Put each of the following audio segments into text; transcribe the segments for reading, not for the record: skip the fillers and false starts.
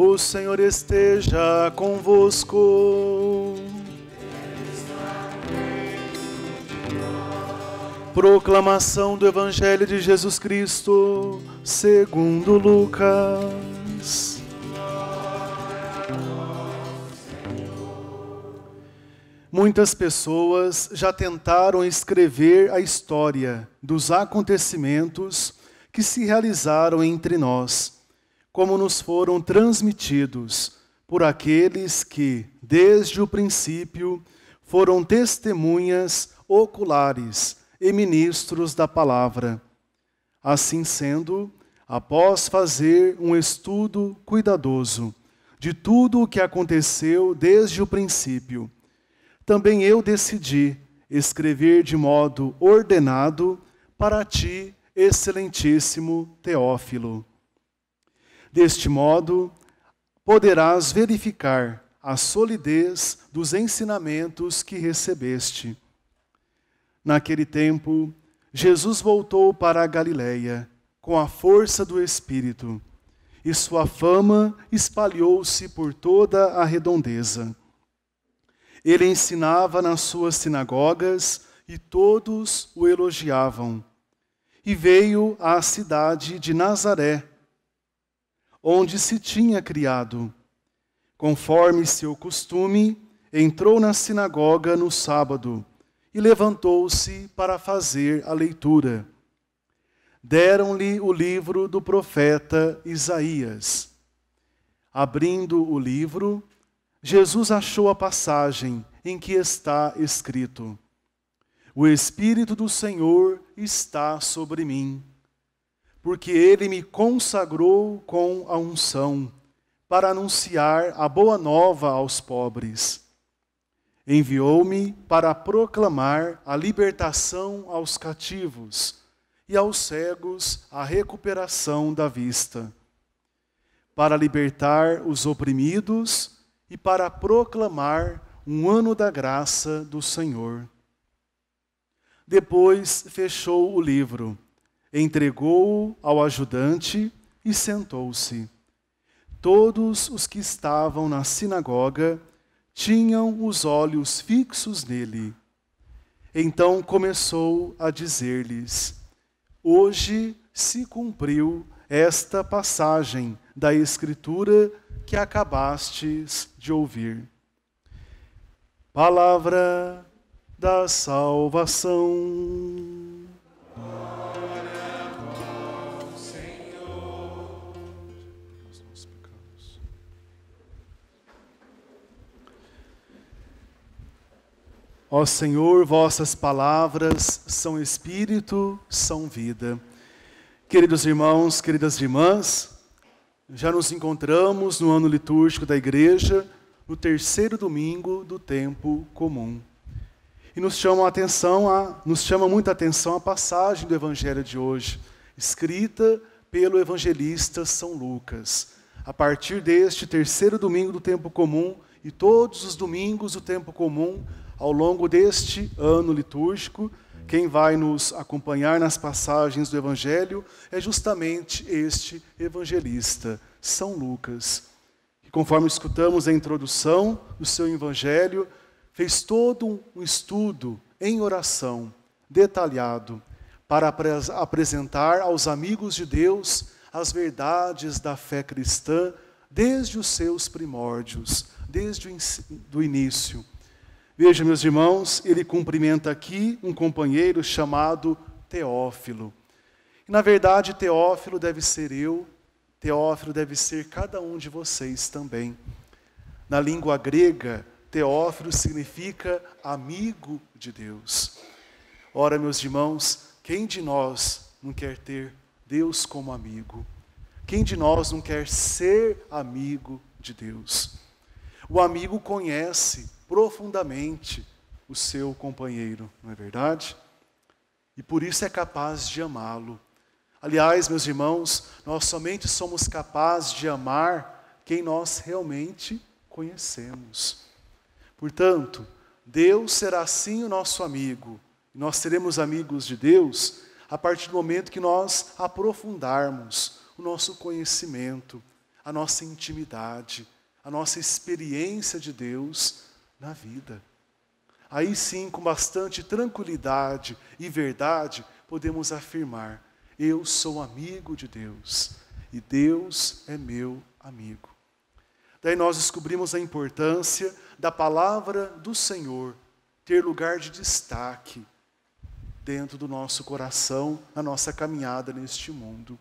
O Senhor esteja convosco. Proclamação do Evangelho de Jesus Cristo, segundo Lucas. Muitas pessoas já tentaram escrever a história dos acontecimentos que se realizaram entre nós, como nos foram transmitidos por aqueles que, desde o princípio, foram testemunhas oculares e ministros da palavra. Assim sendo, após fazer um estudo cuidadoso de tudo o que aconteceu desde o princípio, também eu decidi escrever de modo ordenado para ti, excelentíssimo Teófilo. Deste modo, poderás verificar a solidez dos ensinamentos que recebeste. Naquele tempo, Jesus voltou para a Galiléia com a força do Espírito, e sua fama espalhou-se por toda a redondeza. Ele ensinava nas suas sinagogas e todos o elogiavam. E veio à cidade de Nazaré, onde se tinha criado. Conforme seu costume, entrou na sinagoga no sábado e levantou-se para fazer a leitura. Deram-lhe o livro do profeta Isaías. Abrindo o livro, Jesus achou a passagem em que está escrito: O Espírito do Senhor está sobre mim, porque Ele me consagrou com a unção para anunciar a boa nova aos pobres. Enviou-me para proclamar a libertação aos cativos e aos cegos a recuperação da vista, para libertar os oprimidos e para proclamar um ano da graça do Senhor. Depois fechou o livro, entregou-o ao ajudante e sentou-se. Todos os que estavam na sinagoga tinham os olhos fixos nele. Então começou a dizer-lhes: Hoje se cumpriu esta passagem da Escritura que acabastes de ouvir. Palavra da salvação. Glória a vós, Senhor. Ó Senhor, vossas palavras são espírito, são vida. Queridos irmãos, queridas irmãs, já nos encontramos no ano litúrgico da Igreja, no terceiro domingo do tempo comum. E nos chama muita atenção a passagem do Evangelho de hoje, escrita pelo evangelista São Lucas. A partir deste terceiro domingo do tempo comum e todos os domingos do tempo comum, ao longo deste ano litúrgico, quem vai nos acompanhar nas passagens do Evangelho é justamente este evangelista, São Lucas, que, conforme escutamos a introdução do seu Evangelho, fez todo um estudo em oração, detalhado, para apresentar aos amigos de Deus as verdades da fé cristã desde os seus primórdios, desde o início. Veja, meus irmãos, ele cumprimenta aqui um companheiro chamado Teófilo. E, na verdade, Teófilo deve ser eu, Teófilo deve ser cada um de vocês também. Na língua grega, Teófilo significa amigo de Deus. Ora, meus irmãos, quem de nós não quer ter Deus como amigo? Quem de nós não quer ser amigo de Deus? O amigo conhece profundamente o seu companheiro, não é verdade? E por isso é capaz de amá-lo. Aliás, meus irmãos, nós somente somos capazes de amar quem nós realmente conhecemos. Portanto, Deus será sim o nosso amigo. Nós seremos amigos de Deus a partir do momento que nós aprofundarmos o nosso conhecimento, a nossa intimidade, a nossa experiência de Deus na vida. Aí sim, com bastante tranquilidade e verdade, podemos afirmar: eu sou amigo de Deus e Deus é meu amigo. Daí nós descobrimos a importância da palavra do Senhor ter lugar de destaque dentro do nosso coração, na nossa caminhada neste mundo.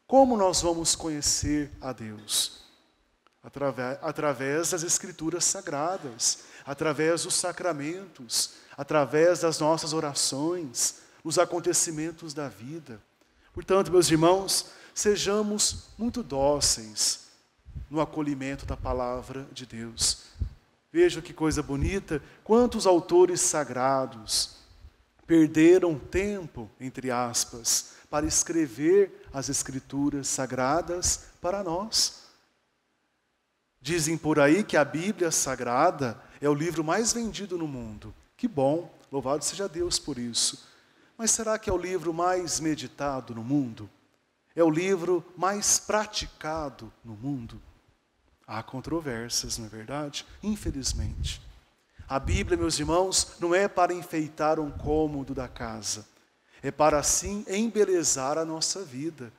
Como nós vamos conhecer a Deus? Através das Escrituras Sagradas, através dos sacramentos, através das nossas orações, os acontecimentos da vida. Portanto, meus irmãos, sejamos muito dóceis no acolhimento da palavra de Deus. Veja que coisa bonita, quantos autores sagrados perderam tempo, entre aspas, para escrever as Escrituras Sagradas para nós. Dizem por aí que a Bíblia Sagrada é o livro mais vendido no mundo. Que bom, louvado seja Deus por isso. Mas será que é o livro mais meditado no mundo? É o livro mais praticado no mundo? Há controvérsias, não é verdade? Infelizmente. A Bíblia, meus irmãos, não é para enfeitar um cômodo da casa. É para, assim, embelezar a nossa vida.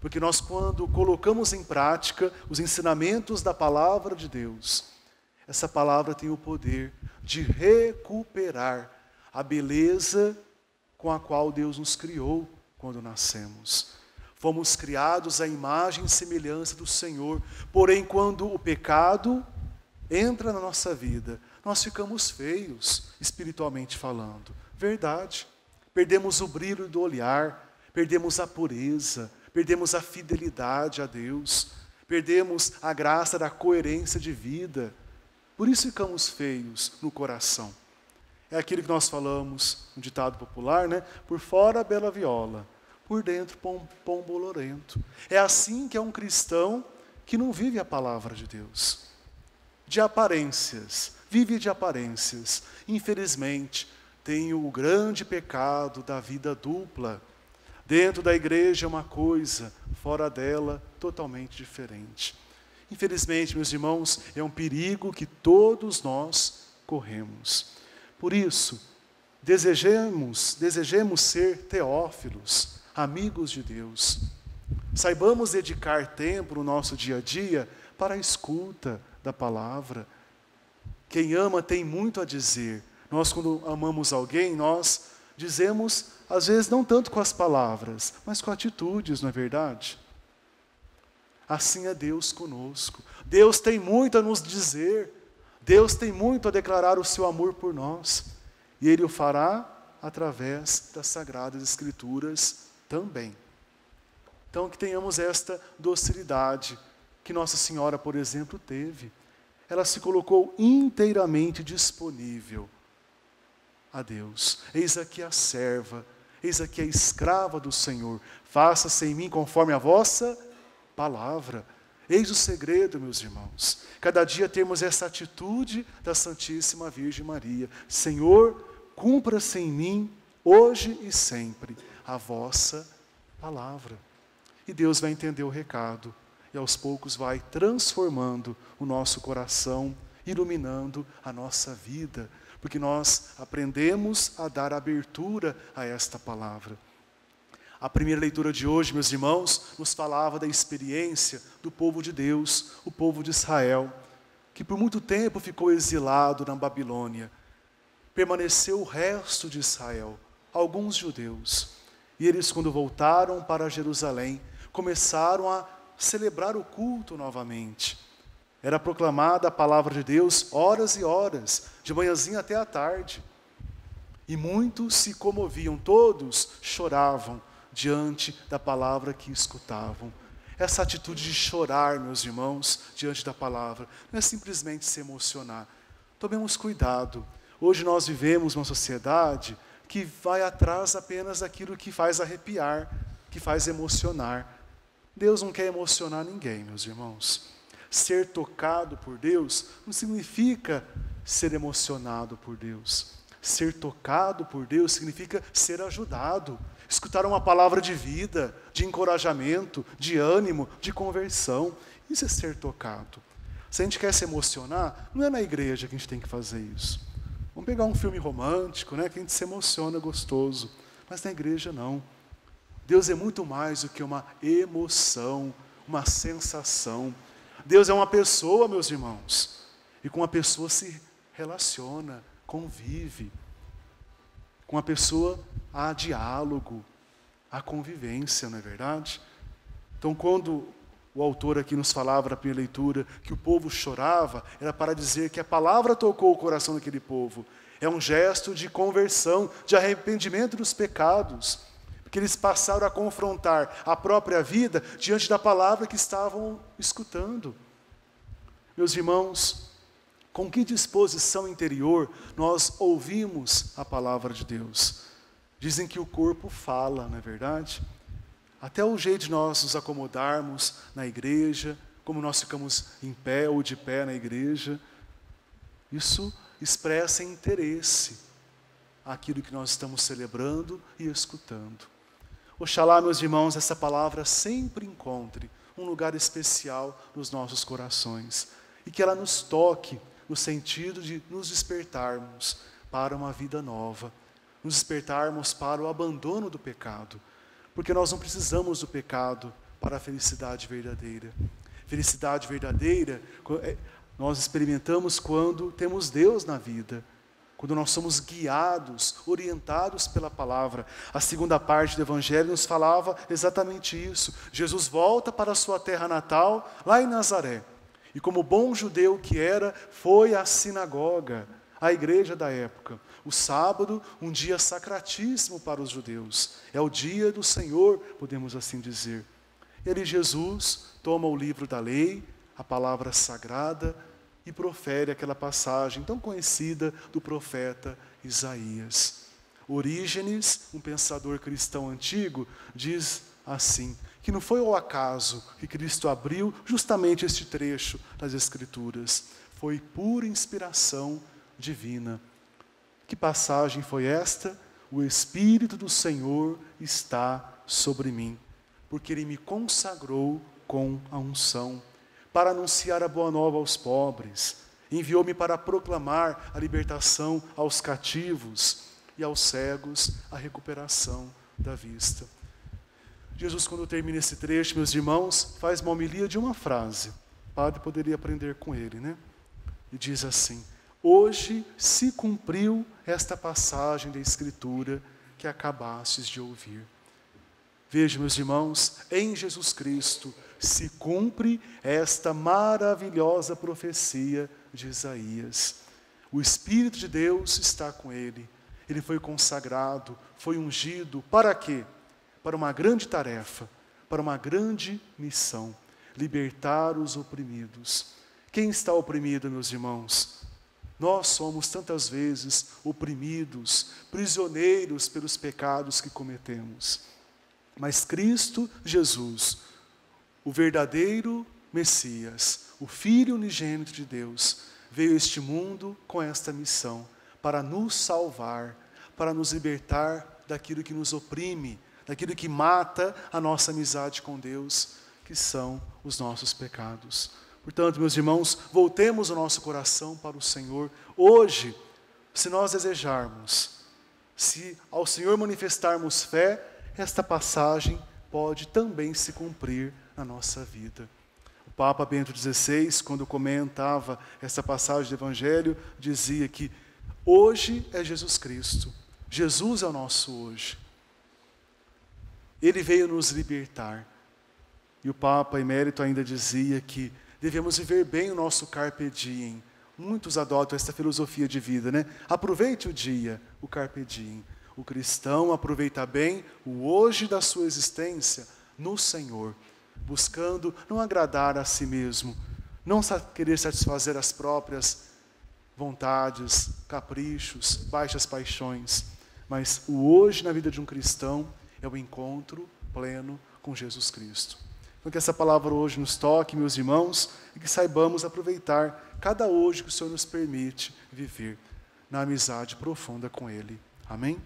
Porque nós, quando colocamos em prática os ensinamentos da palavra de Deus, essa palavra tem o poder de recuperar a beleza com a qual Deus nos criou quando nascemos. Fomos criados à imagem e semelhança do Senhor. Porém, quando o pecado entra na nossa vida, nós ficamos feios, espiritualmente falando. Verdade. Perdemos o brilho do olhar, perdemos a pureza, perdemos a fidelidade a Deus, perdemos a graça da coerência de vida. Por isso ficamos feios no coração. É aquilo que nós falamos, um ditado popular, né? Por fora, bela viola, por dentro, pão bolorento. É assim que é um cristão que não vive a palavra de Deus. De aparências, vive de aparências. Infelizmente, tem o grande pecado da vida dupla. Dentro da igreja é uma coisa, fora dela, totalmente diferente. Infelizmente, meus irmãos, é um perigo que todos nós corremos. Por isso, desejemos ser teófilos, amigos de Deus. Saibamos dedicar tempo no nosso dia a dia para a escuta da palavra. Quem ama tem muito a dizer. Nós, quando amamos alguém, nós dizemos, às vezes, não tanto com as palavras, mas com atitudes, não é verdade? Assim é Deus conosco. Deus tem muito a nos dizer. Deus tem muito a declarar o seu amor por nós. E Ele o fará através das Sagradas Escrituras também. Então, que tenhamos esta docilidade que Nossa Senhora, por exemplo, teve. Ela se colocou inteiramente disponível a Deus. Eis aqui a serva, eis aqui a escrava do Senhor. Faça-se em mim conforme a vossa palavra. Eis o segredo, meus irmãos. Cada dia temos essa atitude da Santíssima Virgem Maria. Senhor, cumpra-se em mim, hoje e sempre, a vossa palavra. E Deus vai entender o recado. E aos poucos vai transformando o nosso coração, iluminando a nossa vida. Porque nós aprendemos a dar abertura a esta palavra. A primeira leitura de hoje, meus irmãos, nos falava da experiência do povo de Deus, o povo de Israel, que por muito tempo ficou exilado na Babilônia. Permaneceu o resto de Israel, alguns judeus. E eles, quando voltaram para Jerusalém, começaram a celebrar o culto novamente. Era proclamada a palavra de Deus horas e horas, de manhãzinha até à tarde. E muitos se comoviam, todos choravam diante da palavra que escutavam. Essa atitude de chorar, meus irmãos, diante da palavra, não é simplesmente se emocionar. Tomemos cuidado. Hoje nós vivemos uma sociedade que vai atrás apenas daquilo que faz arrepiar, que faz emocionar. Deus não quer emocionar ninguém, meus irmãos. Ser tocado por Deus não significa ser emocionado por Deus. Ser tocado por Deus significa ser ajudado. Escutar uma palavra de vida, de encorajamento, de ânimo, de conversão. Isso é ser tocado. Se a gente quer se emocionar, não é na igreja que a gente tem que fazer isso. Vamos pegar um filme romântico, né, que a gente se emociona, gostoso. Mas na igreja não. Deus é muito mais do que uma emoção, uma sensação. Deus é uma pessoa, meus irmãos. E com a pessoa se relaciona, convive. Com a pessoa há diálogo, há convivência, não é verdade? Então, quando o autor aqui nos falava na primeira leitura que o povo chorava, era para dizer que a palavra tocou o coração daquele povo. É um gesto de conversão, de arrependimento dos pecados, porque eles passaram a confrontar a própria vida diante da palavra que estavam escutando. Meus irmãos, com que disposição interior nós ouvimos a palavra de Deus? Dizem que o corpo fala, não é verdade? Até o jeito de nós nos acomodarmos na igreja, como nós ficamos em pé ou de pé na igreja, isso expressa interesse àquilo que nós estamos celebrando e escutando. Oxalá, meus irmãos, essa palavra sempre encontre um lugar especial nos nossos corações e que ela nos toque no sentido de nos despertarmos para uma vida nova, nos despertarmos para o abandono do pecado, porque nós não precisamos do pecado para a felicidade verdadeira. Felicidade verdadeira nós experimentamos quando temos Deus na vida, quando nós somos guiados, orientados pela palavra. A segunda parte do Evangelho nos falava exatamente isso. Jesus volta para a sua terra natal, lá em Nazaré. E como bom judeu que era, foi à sinagoga, à igreja da época. O sábado, um dia sacratíssimo para os judeus. É o dia do Senhor, podemos assim dizer. Ele, Jesus, toma o livro da lei, a palavra sagrada, e profere aquela passagem tão conhecida do profeta Isaías. Orígenes, um pensador cristão antigo, diz assim, que não foi ao acaso que Cristo abriu justamente este trecho das Escrituras. Foi pura inspiração divina. Que passagem foi esta? O Espírito do Senhor está sobre mim, porque Ele me consagrou com a unção, para anunciar a boa nova aos pobres, enviou-me para proclamar a libertação aos cativos e aos cegos a recuperação da vista. Jesus, quando termina esse trecho, meus irmãos, faz uma homilia de uma frase. O padre poderia aprender com ele, né? E diz assim: hoje se cumpriu esta passagem da Escritura que acabastes de ouvir. Veja, meus irmãos, em Jesus Cristo se cumpre esta maravilhosa profecia de Isaías. O Espírito de Deus está com ele. Ele foi consagrado, foi ungido. Para quê? Para uma grande tarefa, para uma grande missão: libertar os oprimidos. Quem está oprimido, meus irmãos? Nós somos tantas vezes oprimidos, prisioneiros pelos pecados que cometemos. Mas Cristo Jesus, o verdadeiro Messias, o Filho unigênito de Deus, veio a este mundo com esta missão, para nos salvar, para nos libertar daquilo que nos oprime, daquilo que mata a nossa amizade com Deus, que são os nossos pecados. Portanto, meus irmãos, voltemos o nosso coração para o Senhor. Hoje, se nós desejarmos, se ao Senhor manifestarmos fé, esta passagem pode também se cumprir na nossa vida. O Papa Bento XVI, quando comentava essa passagem do Evangelho, dizia que hoje é Jesus Cristo. Jesus é o nosso hoje. Ele veio nos libertar. E o Papa Emérito ainda dizia que devemos viver bem o nosso carpe diem. Muitos adotam essa filosofia de vida, né? Aproveite o dia, o carpe diem. O cristão aproveita bem o hoje da sua existência no Senhor, buscando não agradar a si mesmo, não querer satisfazer as próprias vontades, caprichos, baixas paixões, mas o hoje na vida de um cristão é o encontro pleno com Jesus Cristo. Então que essa palavra hoje nos toque, meus irmãos, e que saibamos aproveitar cada hoje que o Senhor nos permite viver na amizade profunda com Ele. Amém?